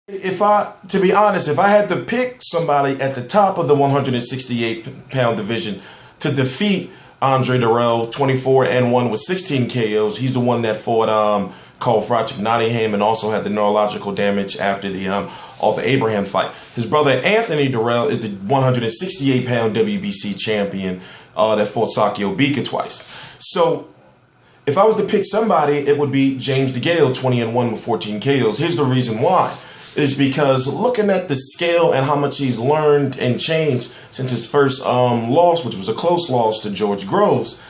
To be honest, if I had to pick somebody at the top of the 168-pound division to defeat Andre Dirrell, 24-1 with 16 KOs, he's the one that fought Carl Froch Nottingham and also had the neurological damage after the Abraham fight. His brother Anthony Dirrell is the 168-pound WBC champion that fought Sakio Bika twice. So if I was to pick somebody, it would be James DeGALE, 20-1 with 14 KOs. Here's the reason why. Is because looking at the scale and how much he's learned and changed since his first loss, which was a close loss to George Groves,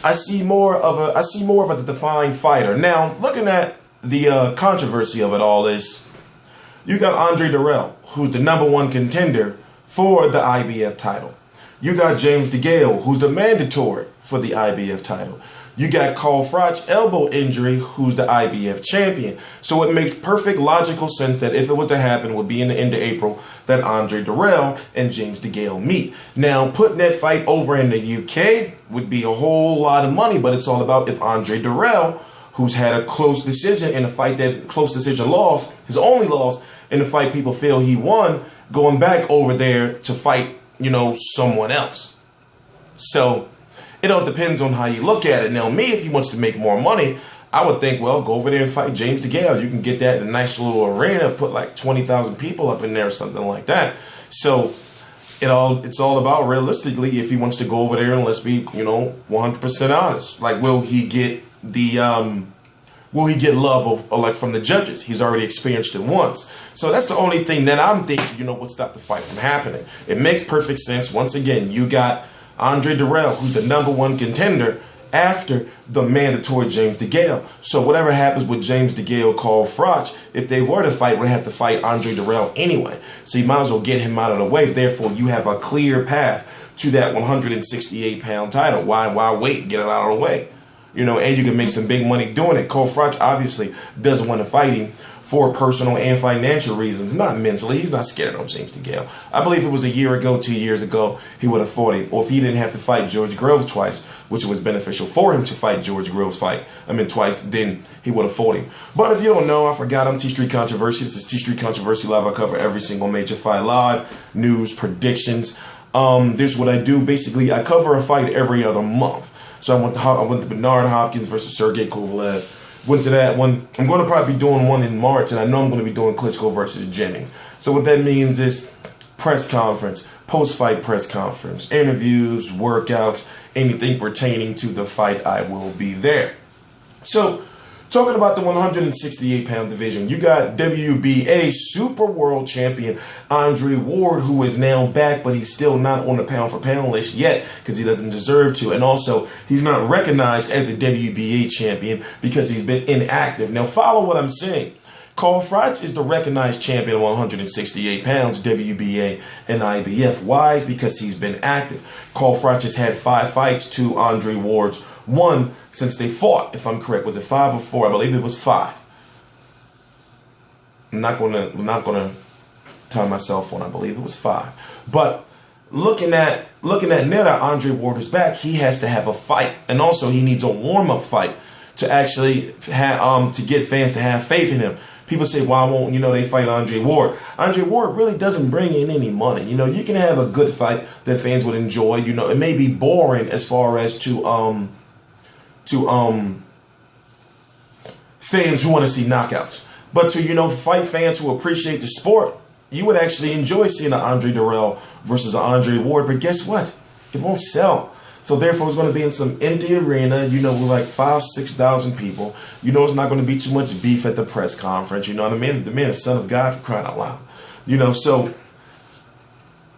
I see more of a defined fighter. Now, looking at the controversy of it all is, you got Andre Dirrell, who's the #1 contender for the IBF title. You got James DeGALE, who's the mandatory for the IBF title. You got Carl Froch, elbow injury, who's the IBF champion. So it makes perfect logical sense that if it was to happen, it would be in the end of April, that Andre Dirrell and James DeGALE meet. Now, putting that fight over in the UK would be a whole lot of money, but it's all about if Andre Dirrell, who's had a close decision in a fight, that close decision loss, his only loss in the fight people feel he won, going back over there to fight, someone else. So it all depends on how you look at it. Now, me, if he wants to make more money, I would think, well, go over there and fight James DeGALE. You can get that in a nice little arena, put like 20,000 people up in there or something like that. So it's all about realistically if he wants to go over there, and let's be, 100% honest. Like, will he get love like from the judges? He's already experienced it once. So that's the only thing that I'm thinking, would stop the fight from happening. It makes perfect sense. Once again, you got Andre Dirrell, who's the #1 contender after the mandatory James DeGALE. So whatever happens with James DeGALE, Carl Froch, if they were to fight, would have to fight Andre Dirrell anyway. So you might as well get him out of the way. Therefore, you have a clear path to that 168-pound title. Why wait? Get it out of the way. And you can make some big money doing it. Carl Froch obviously doesn't want to fight him for personal and financial reasons, not mentally. He's not scared of James DeGALE. I believe it was a year ago, 2 years ago, he would have fought him. Or if he didn't have to fight George Groves twice, which was beneficial for him to fight George Groves twice, then he would have fought him. But if you don't know, I forgot, I'm T-Street Controversy. This is T-Street Controversy Live. I cover every single major fight live, news, predictions. This is what I do. Basically, I cover a fight every other month. So I went to Bernard Hopkins versus Sergey Kovalev. Went to that one. I'm going to probably be doing one in March, and I know I'm going to be doing Klitschko versus Jennings. So what that means is press conference, post-fight press conference, interviews, workouts, anything pertaining to the fight, I will be there. So talking about the 168-pound division, you got WBA Super World Champion Andre Ward, who is now back, but he's still not on the pound-for-pound list yet because he doesn't deserve to. And also, he's not recognized as the WBA champion because he's been inactive. Now, follow what I'm saying. Carl Froch is the recognized champion of 168 pounds, WBA and IBF. Why? Because he's been active. Carl Froch has had 5 fights to Andre Ward's 1 since they fought, if I'm correct. Was it 5 or 4? I believe it was 5. I'm not gonna tell myself when I believe it was 5. But looking at now that Andre Ward is back, he has to have a fight, and also he needs a warm-up fight to actually have to get fans to have faith in him. People say, why won't they fight Andre Ward? Andre Ward really doesn't bring in any money. You can have a good fight that fans would enjoy. It may be boring as far as to fans who want to see knockouts. But to, fight fans who appreciate the sport, you would actually enjoy seeing an Andre Dirrell versus an Andre Ward. But guess what? It won't sell. So therefore, it's going to be in some empty arena, with like 5,000-6,000 people. It's not going to be too much beef at the press conference. The man is son of God, for crying out loud. So,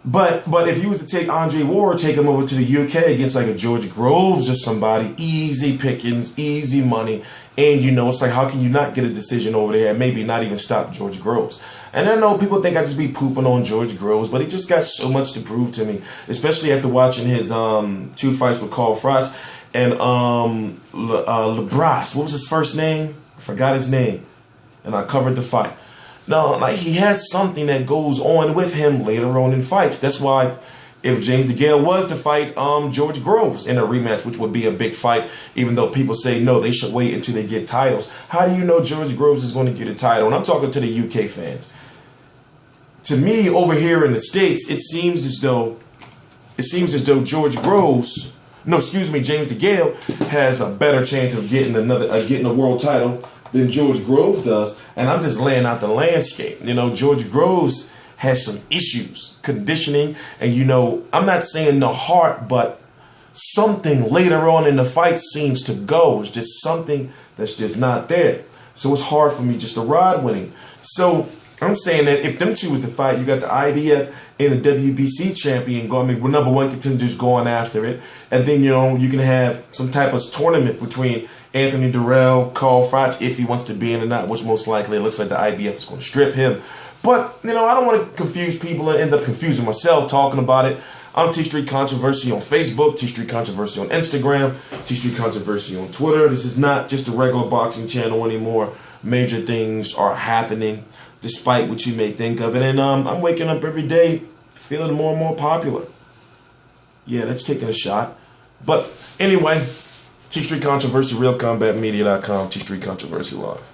but if you was to take Andre Ward, take him over to the UK against like a George Groves or somebody, easy pickings, easy money. And it's like, how can you not get a decision over there and maybe not even stop George Groves? And I know people think I just be pooping on George Groves, but he just got so much to prove to me, especially after watching his 2 fights with Carl Froch and Lebras. What was his first name? I forgot his name. And I covered the fight. No, like he has something that goes on with him later on in fights. That's why if James DeGALE was to fight George Groves in a rematch, which would be a big fight, even though people say, no, they should wait until they get titles. How do you know George Groves is going to get a title? And I'm talking to the UK fans. to me, over here in the States, it seems as though James DeGALE has a better chance of getting a world title than George Groves does. And I'm just laying out the landscape. You know, George Groves has some issues, conditioning, and I'm not saying the heart, but something later on in the fight seems to go. It's just something that's just not there. So it's hard for me just to ride with him. So I'm saying that if them two was to fight, you got the IBF and the WBC champion going, with number one contenders going after it. And then, you can have some type of tournament between Anthony Dirrell, Carl, Froch, if he wants to be in or not, which most likely it looks like the IBF is going to strip him. But, I don't want to confuse people and end up confusing myself talking about it. I'm T Street Controversy on Facebook, T Street Controversy on Instagram, T Street Controversy on Twitter. This is not just a regular boxing channel anymore. Major things are happening, despite what you may think of it. And I'm waking up every day feeling more and more popular. Yeah, that's taking a shot. But anyway, T Street Controversy, RealCombatMedia.com, T Street Controversy Live.